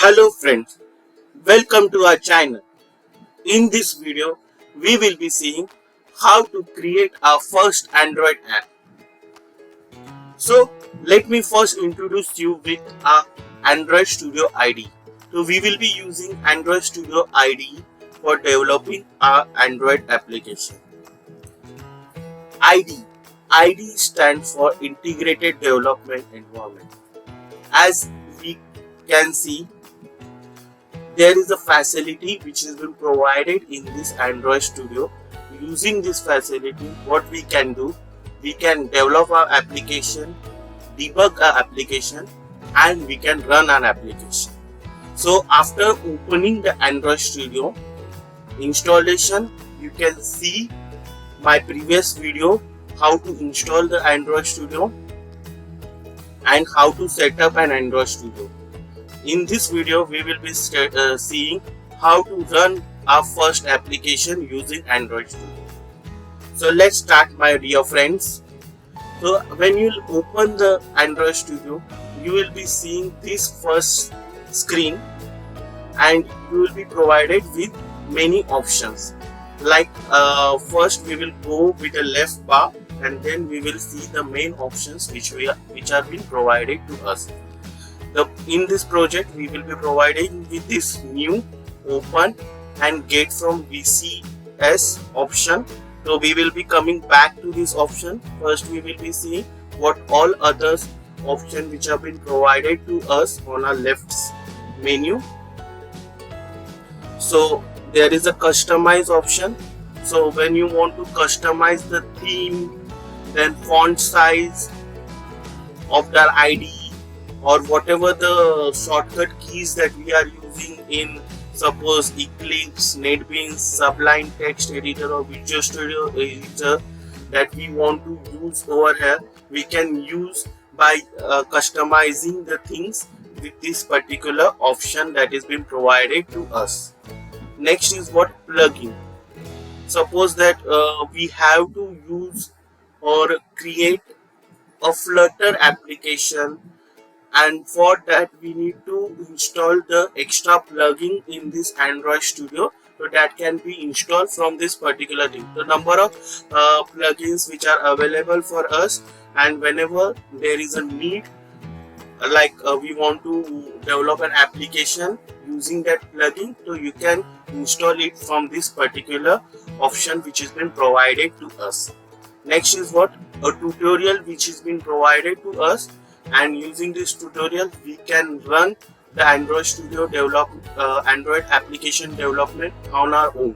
Hello friends, welcome to our channel. In this video, we will be seeing how to create our first Android app. So let me first introduce you with our Android Studio IDE. So we will be using Android Studio IDE for developing our Android application. IDE stands for Integrated Development Environment. As we can see, there is a facility which has been provided in this Android Studio. Using this facility, what we can do, we can develop our application, debug our application, and we can run our application. So after opening the Android Studio installation, you can see my previous video how to install the Android Studio and how to set up an Android Studio. In this video, we will be seeing how to run our first application using Android Studio. So let's start, my dear friends. So when you open the Android Studio, you will be seeing this first screen and you will be provided with many options. Like first we will go with the left bar and then we will see the main options which are being provided to us. In this project, we will be providing with this new open and get from VCS option. So we will be coming back to this option. First we will be seeing what all other options which have been provided to us on our left menu. So there is a customize option. So when you want to customize the theme, then font size of the IDE, or whatever the shortcut keys that we are using in, suppose Eclipse, NetBeans, Sublime Text Editor or Visual Studio Editor that we want to use over here, we can use by customizing the things with this particular option that is being provided to us. Next is what plugin. Suppose that we have to use or create a Flutter application, and for that we need to install the extra plugin in this Android Studio, so that can be installed from this particular thing. The number of plugins which are available for us, and whenever there is a need, like we want to develop an application using that plugin, so you can install it from this particular option which has been provided to us. Next is what a tutorial which has been provided to us, and using this tutorial we can run the Android Studio Android application development on our own.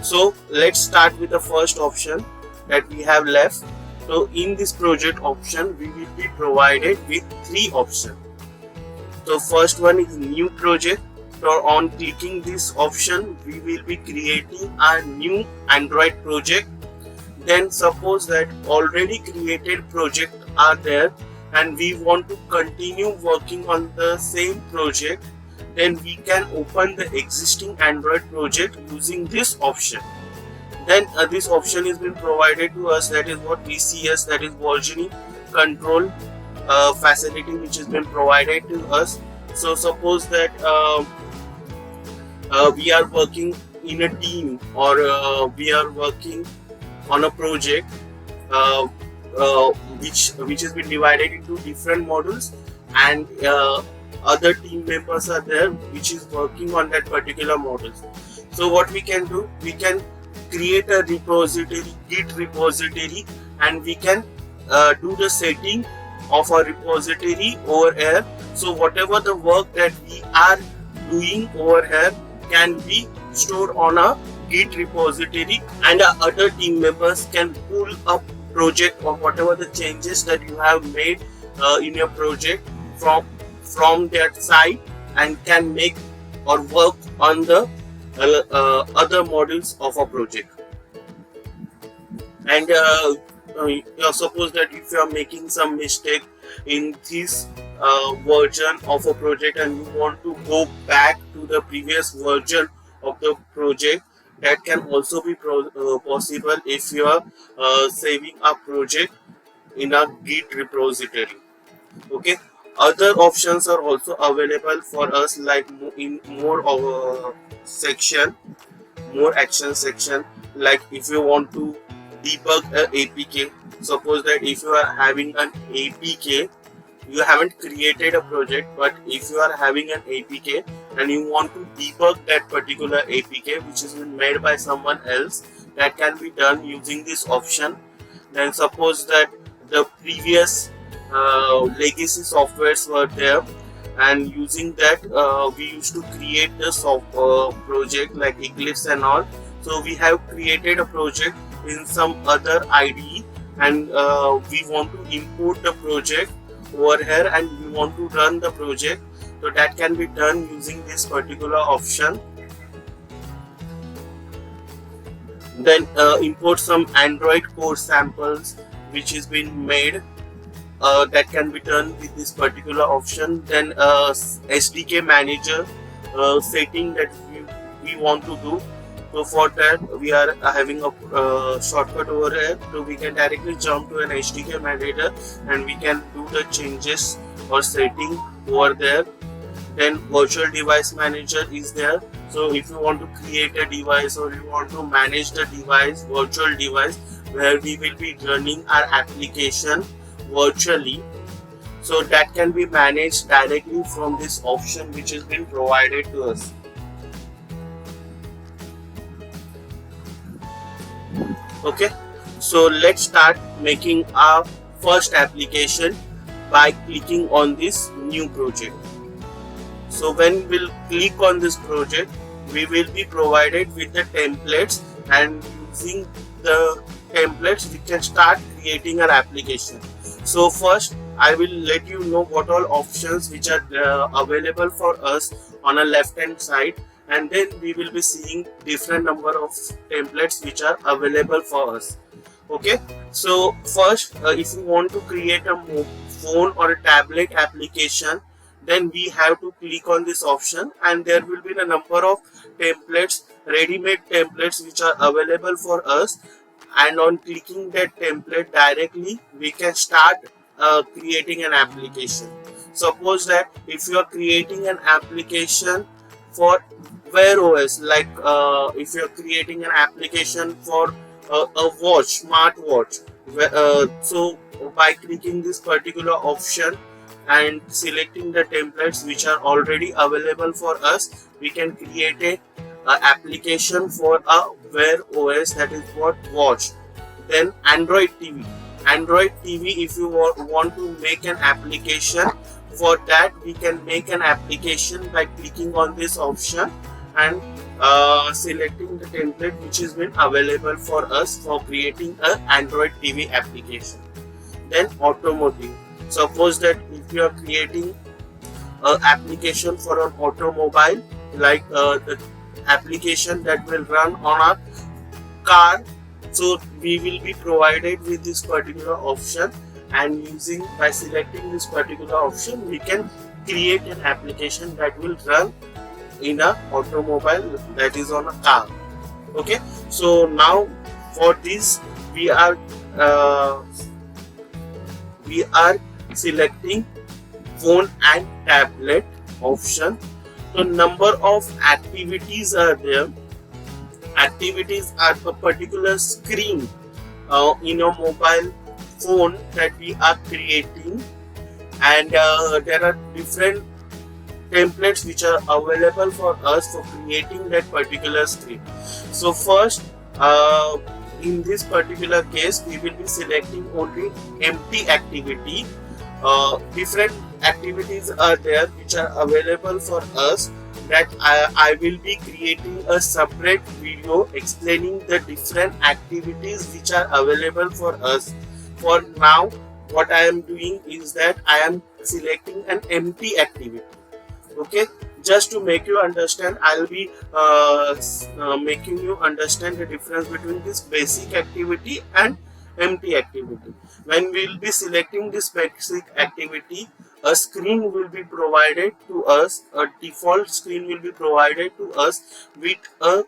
So let's start with the first option that we have left. So in this project option, we will be provided with three options. So first one is new project. So on clicking this option, we will be creating a new Android project. Then suppose that already created project are there and we want to continue working on the same project, then we can open the existing Android project using this option. Then this option is been provided to us, that is what VCS, that is versioning control facility which has been provided to us. So suppose that we are working in a team, or we are working on a project which has been divided into different modules, and other team members are there which is working on that particular module. So what we can do, we can create a repository, Git repository, and we can do the setting of a repository over here. So whatever the work that we are doing over here can be stored on a Git repository, and other team members can pull up project or whatever the changes that you have made in your project from that site, and can make or work on the other modules of a project. And suppose that if you are making some mistake in this version of a project and you want to go back to the previous version of the project, that can also be possible if you are saving a project in a Git repository. Okay, Other options are also available for us, like in more of a section, more action section. Like if you want to debug a APK, suppose that if you are having an APK, you haven't created a project, but if you are having an APK and you want to debug that particular APK which has been made by someone else, that can be done using this option. Then suppose that the previous legacy softwares were there, and using that we used to create the project like Eclipse and all. So we have created a project in some other IDE, and we want to import the project over here and we want to run the project. So that can be done using this particular option. Then import some Android code samples which is been made. That can be done with this particular option. Then SDK manager setting that we want to do. So for that we are having a shortcut over here, so we can directly jump to an SDK manager and we can do the changes or setting over there. Then virtual device manager is there. So if you want to create a device or you want to manage the device, virtual device, where we will be running our application virtually, so that can be managed directly from this option which has been provided to us. Okay, so let's start making our first application by clicking on this new project. So when we'll click on this project, we will be provided with the templates, and using the templates we can start creating our application. So first I will let you know what all options which are available for us on a left hand side, and then we will be seeing different number of templates which are available for us. Okay, so first if you want to create a phone or a tablet application, then we have to click on this option, and there will be a number of templates, ready-made templates which are available for us, and on clicking that template directly we can start creating an application. Suppose that if you are creating an application for Wear OS, like if you are creating an application for a watch, smartwatch, so by clicking this particular option and selecting the templates which are already available for us, we can create a application for a Wear OS, that is what, watch. Then Android TV, if you want to make an application for that, we can make an application by clicking on this option and selecting the template which has been available for us for creating an Android TV application. Then automotive, suppose that if you are creating an application for an automobile, like the application that will run on a car, so we will be provided with this particular option, and by selecting this particular option we can create an application that will run in a automobile, that is on a car. Okay, so now for this we are selecting phone and tablet option. So number of activities are there. Activities are a particular screen in a mobile phone that we are creating, and there are different templates which are available for us for creating that particular screen. So first in this particular case we will be selecting only empty activity. Different activities are there which are available for us, that I will be creating a separate video explaining the different activities which are available for us. For now what I am doing is that I am selecting an empty activity. Okay, just to make you understand, I'll be making you understand the difference between this basic activity and empty activity. When we'll be selecting this basic activity, a screen will be provided to us, a default screen will be provided to us with a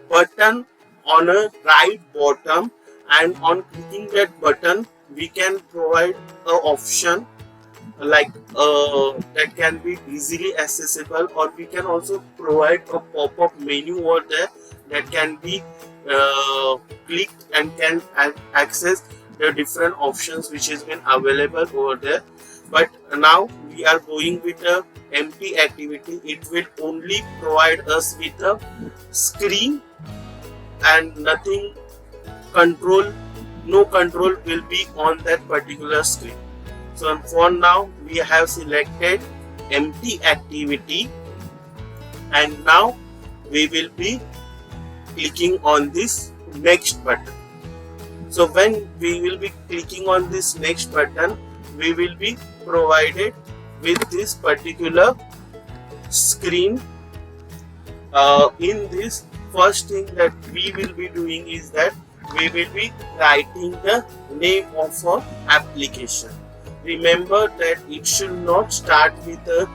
button on a right bottom, and on clicking that button we can provide an option like that can be easily accessible, or we can also provide a pop-up menu over there that can be clicked and can access the different options which has been available over there. But now we are going with a empty activity. It will only provide us with a screen and nothing control, no control will be on that particular screen. So for now we have selected empty activity, and now we will be clicking on this next button. So when we will be clicking on this next button, we will be provided with this particular screen. In this, first thing that we will be doing is that we will be writing the name of our application. Remember that it should not start with a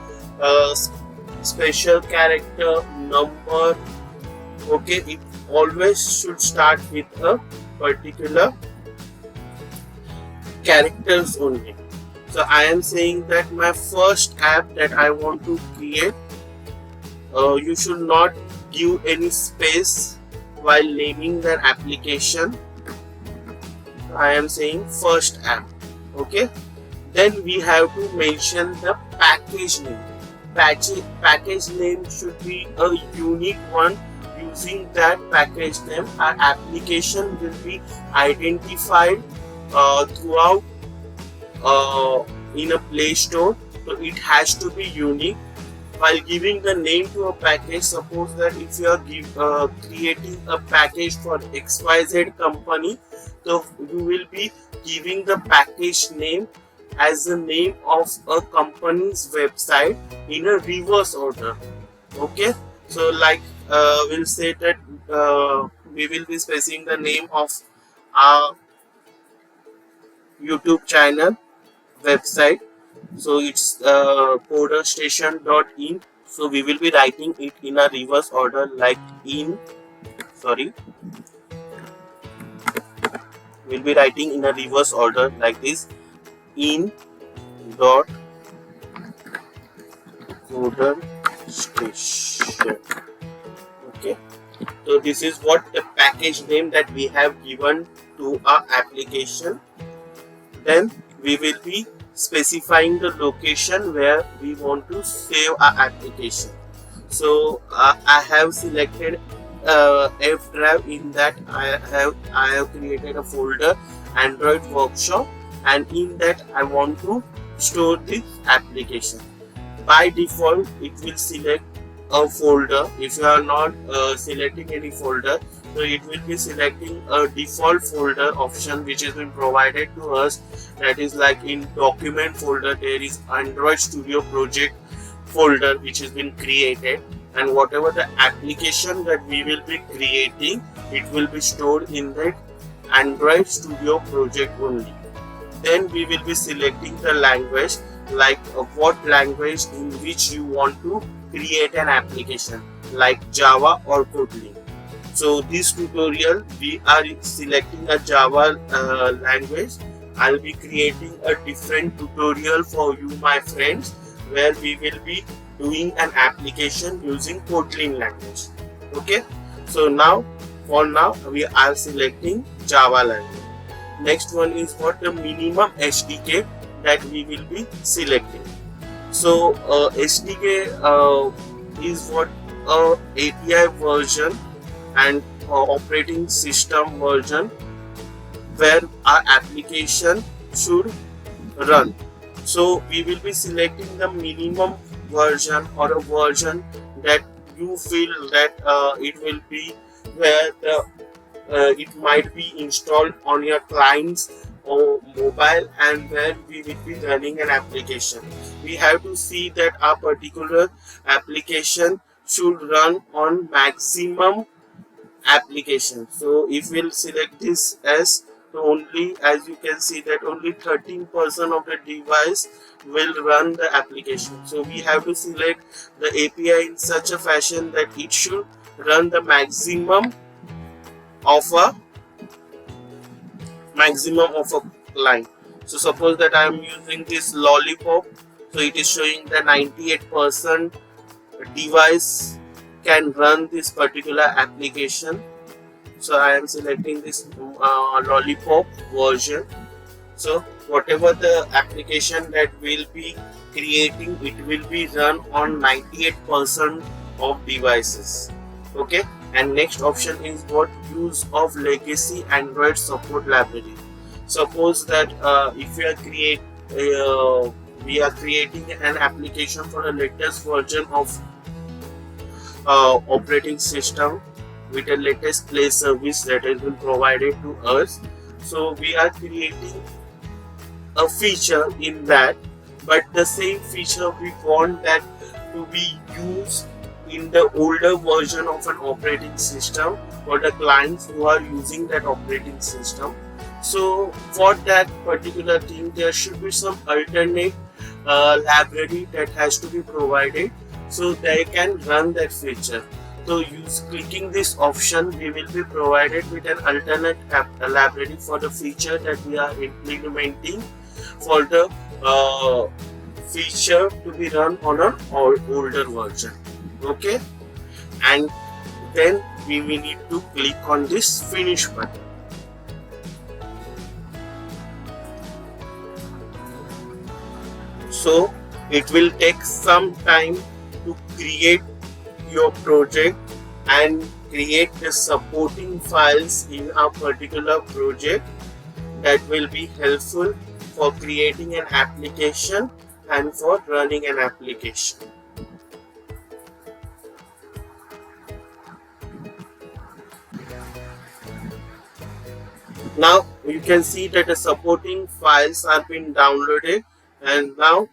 special character, number. Okay, it always should start with a particular characters only. So I am saying that my first app that I want to create, you should not give any space while naming the application. I am saying first app. Okay, then we have to mention the package name. Package name should be a unique one. Using that package name, our application will be identified throughout in a Play Store. So it has to be unique. While giving the name to a package, suppose that if you are creating a package for XYZ company, so you will be giving the package name as the name of a company's website in a reverse order. Okay, so like we'll say that we will be specifying the name of our YouTube channel website. So it's codersstation.in. So we will be writing it in a reverse order, like we'll be writing in a reverse order like this: in dot codersstation. Okay, so this is what the package name that we have given to our application. Then we will be specifying the location where we want to save our application. So I have selected F drive. In that I have created a folder, Android Workshop, and in that I want to store this application. By default it will select a folder. If you are not selecting any folder, so it will be selecting a default folder option which has been provided to us. That is like in document folder there is Android Studio project folder which has been created, and whatever the application that we will be creating, it will be stored in that Android Studio project only. Then we will be selecting the language, like what language in which you want to create an application, like Java or Kotlin. So this tutorial we are selecting a Java language. I'll be creating a different tutorial for you, my friends, where we will be doing an application using Kotlin language. Okay, so now for now we are selecting Java language. Next one is what the minimum SDK that we will be selecting. So SDK is what API version and operating system version where our application should run. So we will be selecting the minimum version or a version that you feel that it will be where the it might be installed on your clients or mobile, and where we will be running an application. We have to see that our particular application should run on maximum application. So if we'll select this as only, as you can see that only 13% of the device will run the application. So we have to select the API in such a fashion that it should run the maximum of a line. So suppose that I am using this lollipop, so it is showing that 98% device can run this particular application. So I am selecting this lollipop version. So whatever the application that will be creating, it will be run on 98% of devices. Okay, and next option is what? Use of legacy Android support library. Suppose that if we are creating an application for the latest version of operating system with the latest play service that has been provided to us. So we are creating a feature in that, but the same feature we want that to be used in the older version of an operating system for the clients who are using that operating system. So for that particular thing, there should be some alternate library that has to be provided so they can run that feature. So clicking this option, we will be provided with an alternate library for the feature that we are implementing for the feature to be run on an older version. Okay, and then we will need to click on this finish button. So it will take some time to create your project and create the supporting files in a particular project that will be helpful for creating an application and for running an application. Now you can see that the supporting files are being downloaded, and now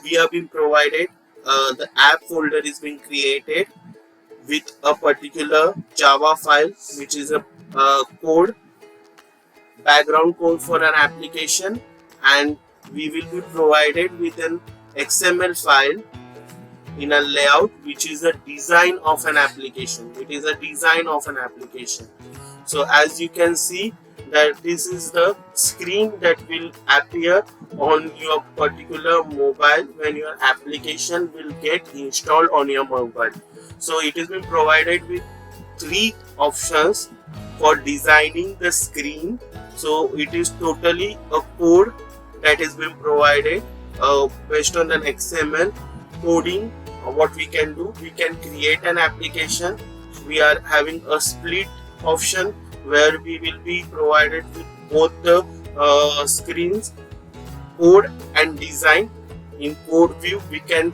we have been provided the app folder is being created with a particular Java file, which is a background code for an application, and we will be provided with an XML file in a layout which is a design of an application. It is a design of an application. So as you can see that this is the screen that will appear on your particular mobile when your application will get installed on your mobile. So it has been provided with 3 options for designing the screen. So it is totally a code that has been provided based on an XML coding. What we can do, we can create an application. We are having a split option where we will be provided with both the screens, code and design. In code view, we can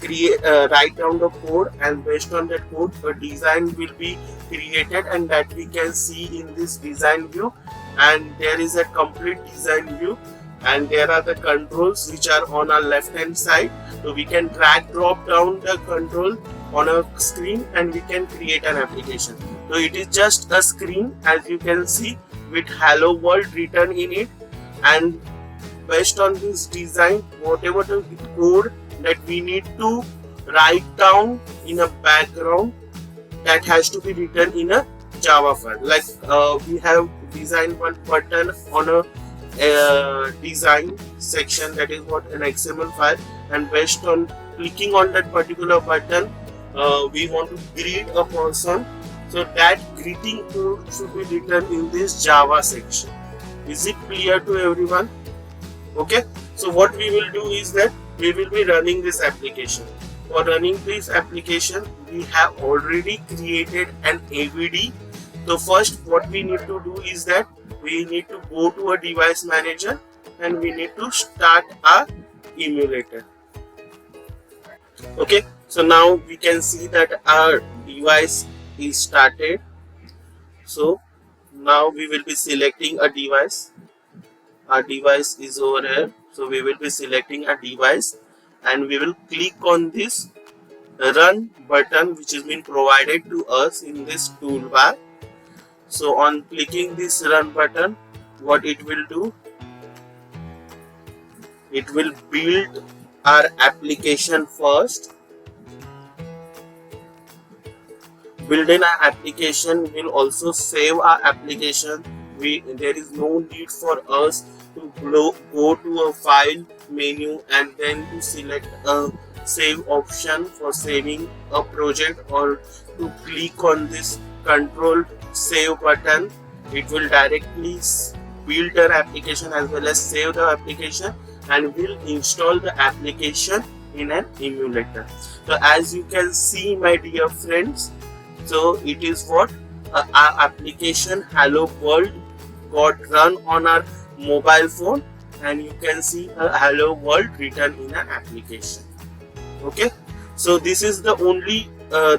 write down the code, and based on that code a design will be created, and that we can see in this design view. And there is a complete design view, and there are the controls which are on our left hand side. So we can drag drop down the control on a screen and we can create an application. So it is just a screen, as you can see, with hello world written in it, and based on this design, whatever the code that we need to write down in a background, that has to be written in a Java file. Like we have designed one button on a design section, that is what an XML file, and based on clicking on that particular button, we want to greet a person. So that greeting code should be written in this Java section. Is it clear to everyone? Okay. So what we will do is that we will be running this application. For running this application, we have already created an AVD. So first what we need to do is that we need to go to a device manager and we need to start our emulator. Okay, so now we can see that our device is started. So now we will be selecting a device. Our device is over here. So we will be selecting a device and we will click on this run button which has been provided to us in this toolbar. So on clicking this run button, what it will do, it will build our application first. Building our application will also save our application. There is no need for us to go to a file menu and then to select a save option for saving a project, or to click on this control save button. It will directly build an application as well as save the application, and will install the application in an emulator. So as you can see, my dear friends, so it is what our application Hello World got run on our mobile phone, and you can see a Hello World written in an application. Okay, so this is the only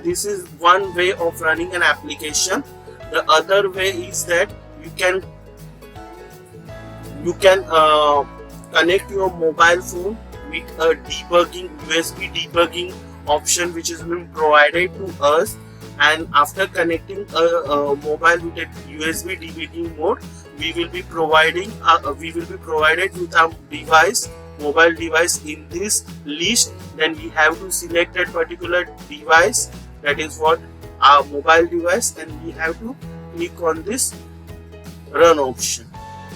this is one way of running an application. The other way is that you can connect your mobile phone with a USB debugging option which is being provided to us, and after connecting a mobile with a USB debugging mode, we will be provided with a mobile device in this list. Then we have to select that particular device, that is what our mobile device, and we have to click on this run option.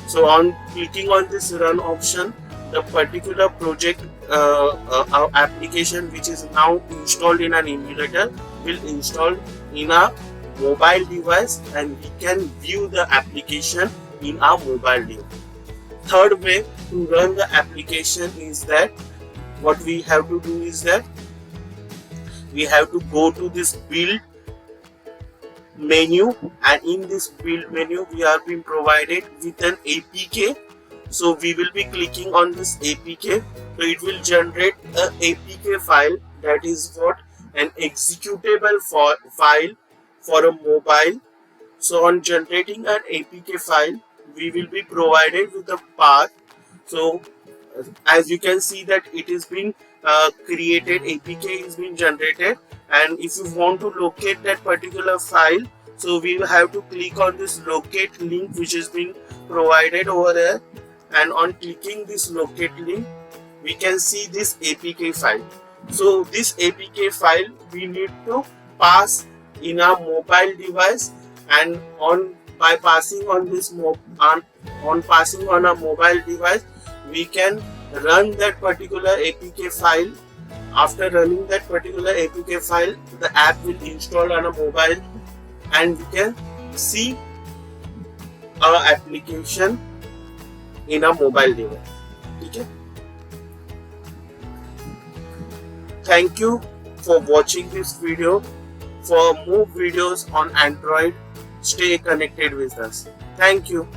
So on clicking on this run option, the particular project our application which is now installed in an emulator will install in a mobile device, and we can view the application in our mobile device. Third way to run the application is that what we have to do is that we have to go to this build menu, and in this build menu we are being provided with an APK. So we will be clicking on this APK. So it will generate a APK file, that is what an executable file for a mobile. So on generating an APK file, we will be provided with a path. So as you can see that it is being created, APK is being generated, and if you want to locate that particular file, so we will have to click on this locate link which is being provided over there, and on clicking this locate link we can see this APK file. So this APK file we need to pass in our mobile device, and by passing on this passing on a mobile device, we can run that particular APK file. After running that particular APK file, the app will install on a mobile, and we can see our application in a mobile device. Okay? Thank you for watching this video. For more videos on Android, stay connected with us. Thank you.